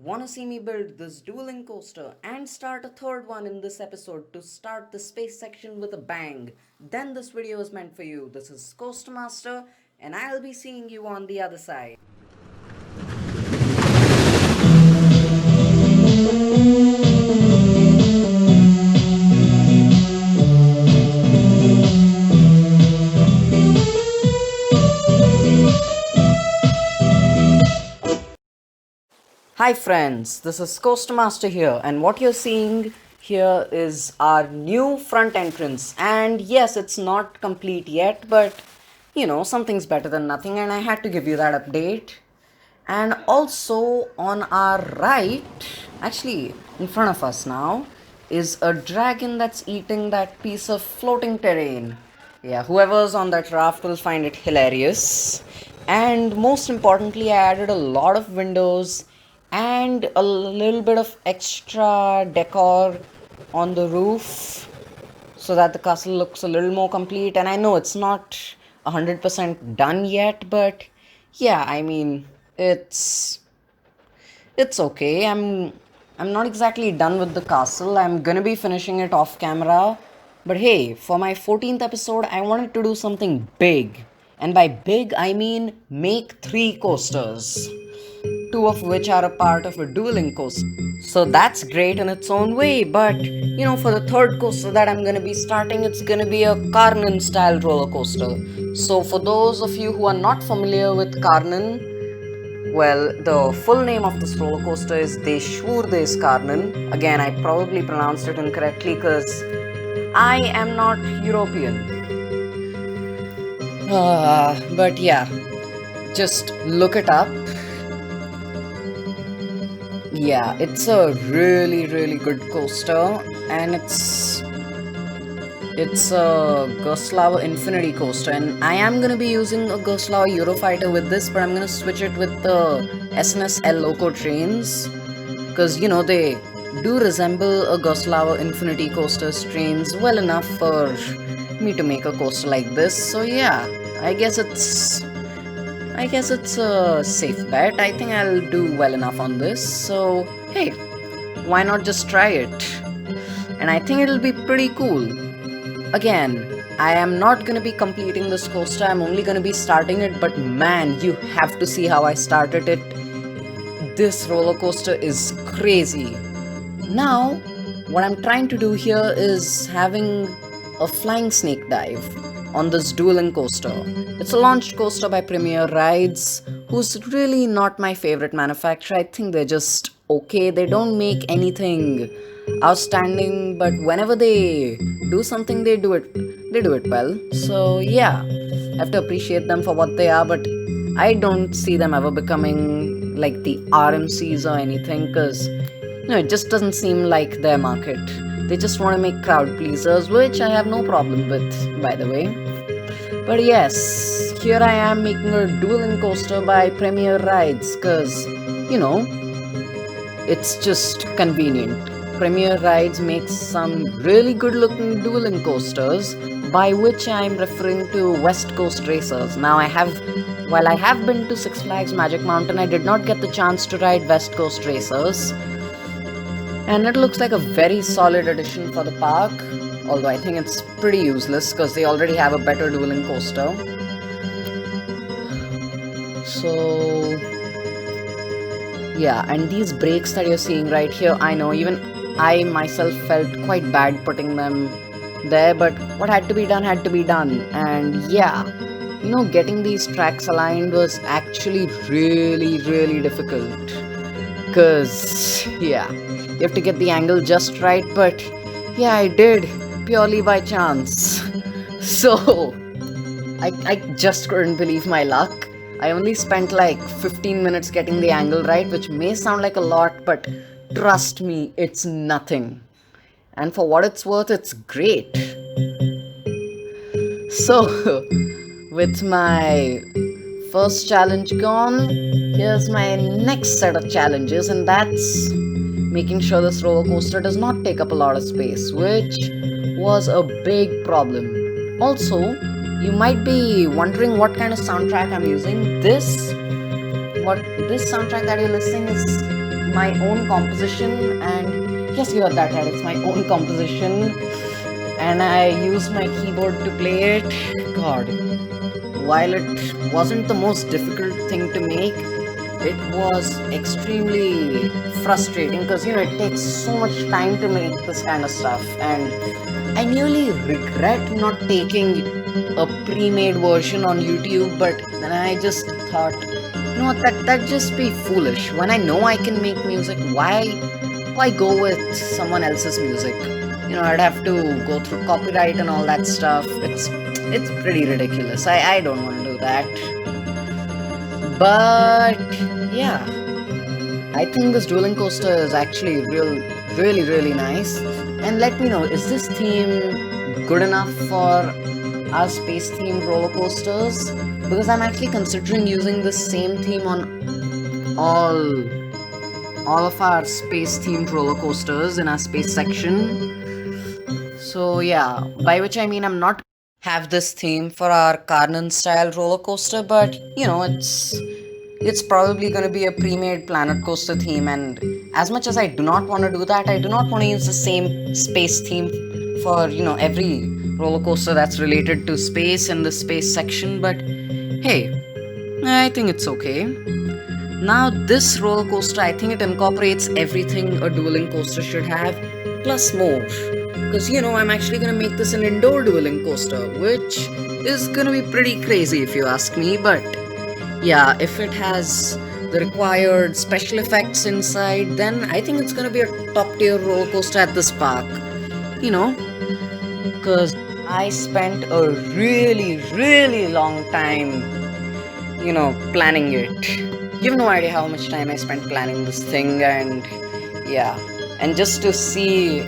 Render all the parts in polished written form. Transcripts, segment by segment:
Wanna see me build this dueling coaster and start a third one in this episode to start the space section with a bang? Then this video is meant for you. This is Coaster Master, and I'll be seeing you on the other side. Hi friends, this is Coaster Master here, and what you're seeing here is our new front entrance. And yes, it's not complete yet, but something's better than nothing, and I had to give you that update. And also on our right, actually in front of us now, is a dragon that's eating that piece of floating terrain. Yeah, whoever's on that raft will find it hilarious. And most importantly, I added a lot of windows and a little bit of extra decor on the roof so that the castle looks a little more complete. And I know it's not 100% done yet, but yeah, I mean, it's it's okay. I'm not exactly done with the castle. I'm gonna be finishing it off camera. But hey, for my 14th episode, I wanted to do something big. And by big, I mean make 3 coasters, two of which are a part of a dueling coaster. So that's great in its own way, but for the third coaster that I'm gonna be starting, it's gonna be a Karnan style roller coaster. So for those of you who are not familiar with Karnan, well, the full name of this roller coaster is Deshwur Des Karnan. Again, I probably pronounced it incorrectly because I am not European. But yeah, just look it up. Yeah, it's a really, really good coaster, and it's a Goslava Infinity coaster, and I am gonna be using a Goslava Eurofighter with this, but I'm gonna switch it with the SNS El Loco trains, because they do resemble a Goslava Infinity coaster's trains well enough for me to make a coaster like this. So yeah, I guess it's a safe bet. I think I'll do well enough on this. So hey, why not just try it? And I think it'll be pretty cool. Again, I am not gonna be completing this coaster, I'm only gonna be starting it, but man, you have to see how I started it. This roller coaster is crazy. Now, what I'm trying to do here is having a flying snake dive on this dueling coaster. It's a launched coaster by Premier Rides, who's really not my favorite manufacturer. I think they're just okay. They don't make anything outstanding, but whenever they do something, they do it well. So yeah, I have to appreciate them for what they are, but I don't see them ever becoming like the RMCs or anything, because it just doesn't seem like their market. They just want to make crowd pleasers, which I have no problem with, by the way. But yes, here I am making a dueling coaster by Premier Rides, because, it's just convenient. Premier Rides makes some really good looking dueling coasters, by which I'm referring to West Coast Racers. Now, while I have been to Six Flags Magic Mountain, I did not get the chance to ride West Coast Racers. And it looks like a very solid addition for the park, although I think it's pretty useless because they already have a better dueling coaster. So yeah, and these brakes that you're seeing right here, I know even I myself felt quite bad putting them there, but what had to be done had to be done. And yeah, getting these tracks aligned was actually really, really difficult. Because, yeah, you have to get the angle just right, but yeah, I did, purely by chance. So, I just couldn't believe my luck. I only spent like 15 minutes getting the angle right, which may sound like a lot, but trust me, it's nothing. And for what it's worth, it's great. So, with my first challenge gone, here's my next set of challenges, and that's making sure this roller coaster does not take up a lot of space, which was a big problem. Also, you might be wondering what kind of soundtrack I'm using. This soundtrack that you're listening is my own composition, and yes, you heard that right, it's my own composition, and I use my keyboard to play it. God, while it wasn't the most difficult thing to make, it was extremely frustrating because it takes so much time to make this kind of stuff, and I nearly regret not taking a pre-made version on YouTube. But then I just thought, what, that just be foolish. When I know I can make music, why go with someone else's music? I'd have to go through copyright and all that stuff. It's pretty ridiculous. I don't want to do that. But yeah, I think this dueling coaster is actually really, really nice. And let me know, is this theme good enough for our space themed roller coasters? Because I'm actually considering using the same theme on all of our space themed roller coasters in our space section. So yeah, by which I mean I'm not have this theme for our Karnan style roller coaster, but it's probably going to be a pre-made planet coaster theme, and as much as I do not want to do that, I do not want to use the same space theme for every roller coaster that's related to space in the space section. But hey, I think it's okay. Now this roller coaster, I think it incorporates everything a dueling coaster should have, plus more. Because I'm actually gonna make this an indoor dueling coaster, which is gonna be pretty crazy if you ask me. But yeah, if it has the required special effects inside, then I think it's gonna be a top tier roller coaster at this park. Because I spent a really, really long time, planning it. You have no idea how much time I spent planning this thing, and yeah, and just to see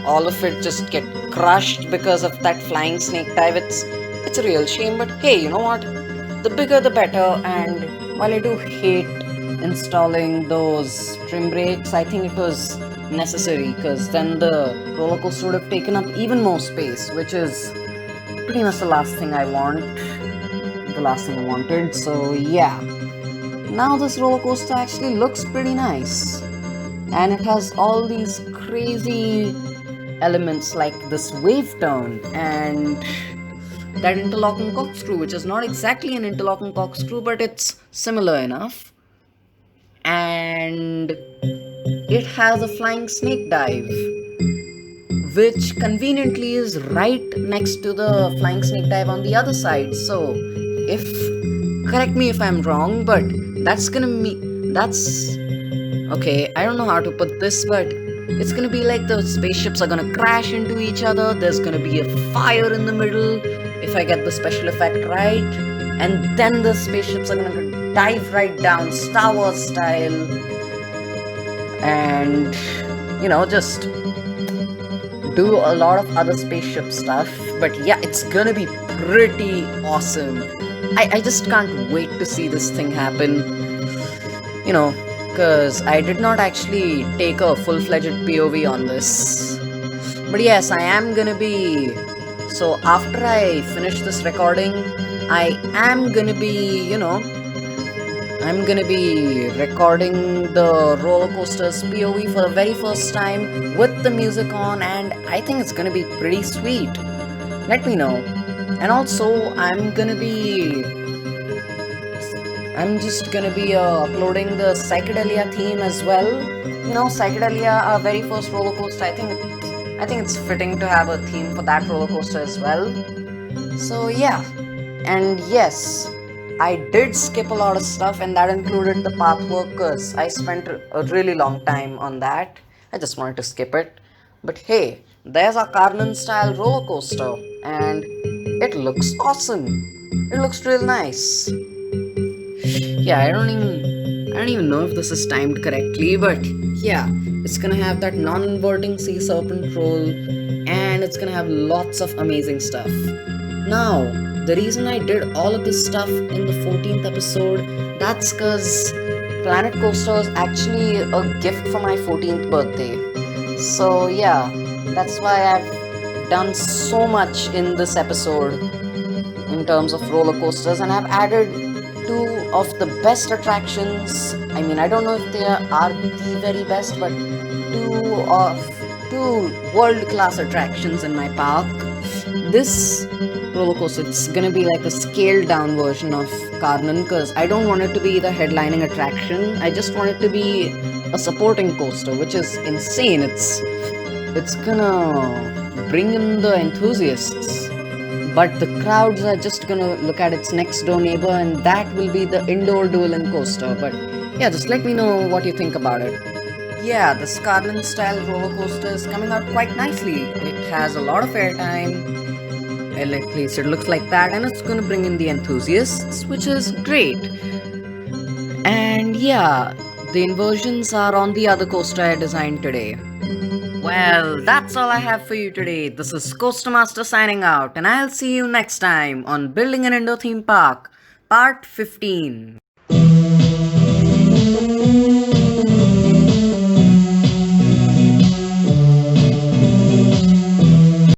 all of it just get crushed because of that flying snake dive, it's a real shame. But hey, you know what? The bigger the better. And while I do hate installing those trim brakes, I think it was necessary, because then the roller coaster would have taken up even more space, which is pretty much the last thing I wanted. So yeah, now this roller coaster actually looks pretty nice, and it has all these crazy elements like this wave turn and that interlocking corkscrew, which is not exactly an interlocking corkscrew, but it's similar enough. And it has a flying snake dive, which conveniently is right next to the flying snake dive on the other side. So if correct me if I'm wrong, but that's okay, I don't know how to put this, but it's gonna be like the spaceships are gonna crash into each other. There's gonna be a fire in the middle, if I get the special effect right. And then the spaceships are gonna dive right down, Star Wars style. And, just do a lot of other spaceship stuff. But yeah, it's gonna be pretty awesome. I just can't wait to see this thing happen. Because I did not actually take a full-fledged POV on this. But yes, I am gonna be... So after I finish this recording, I am gonna be, I'm gonna be recording the roller coaster's POV for the very first time with the music on, and I think it's gonna be pretty sweet. Let me know. And also, I'm just gonna be uploading the Psychedelia theme as well. Psychedelia, our very first roller coaster. I think it's fitting to have a theme for that roller coaster as well. So yeah, and yes, I did skip a lot of stuff, and that included the path work, because I spent a really long time on that. I just wanted to skip it. But hey, there's our Karnan style roller coaster, and it looks awesome. It looks real nice. Yeah, I don't even know if this is timed correctly, but yeah, it's gonna have that non-inverting sea serpent roll, and it's gonna have lots of amazing stuff. Now, the reason I did all of this stuff in the 14th episode, that's because Planet Coaster was actually a gift for my 14th birthday. So yeah, that's why I've done so much in this episode in terms of roller coasters, and I've added two of the best attractions I mean, I don't know if they are the very best, but two world-class attractions in my park. This roller coaster, it's gonna be like a scaled-down version of Carmen because I don't want it to be the headlining attraction. I just want it to be a supporting coaster, which is insane. It's gonna bring in the enthusiasts, but the crowds are just gonna look at its next door neighbor, and that will be the indoor dueling coaster. But yeah, just let me know what you think about it. Yeah, the Scarlin style roller coaster is coming out quite nicely. It has a lot of airtime, at least it looks like that, and it's gonna bring in the enthusiasts, which is great. And yeah, the inversions are on the other coaster I designed today. Well, that's all I have for you today. This is Coaster Master signing out, and I'll see you next time on Building an Indoor Theme Park, Part 15.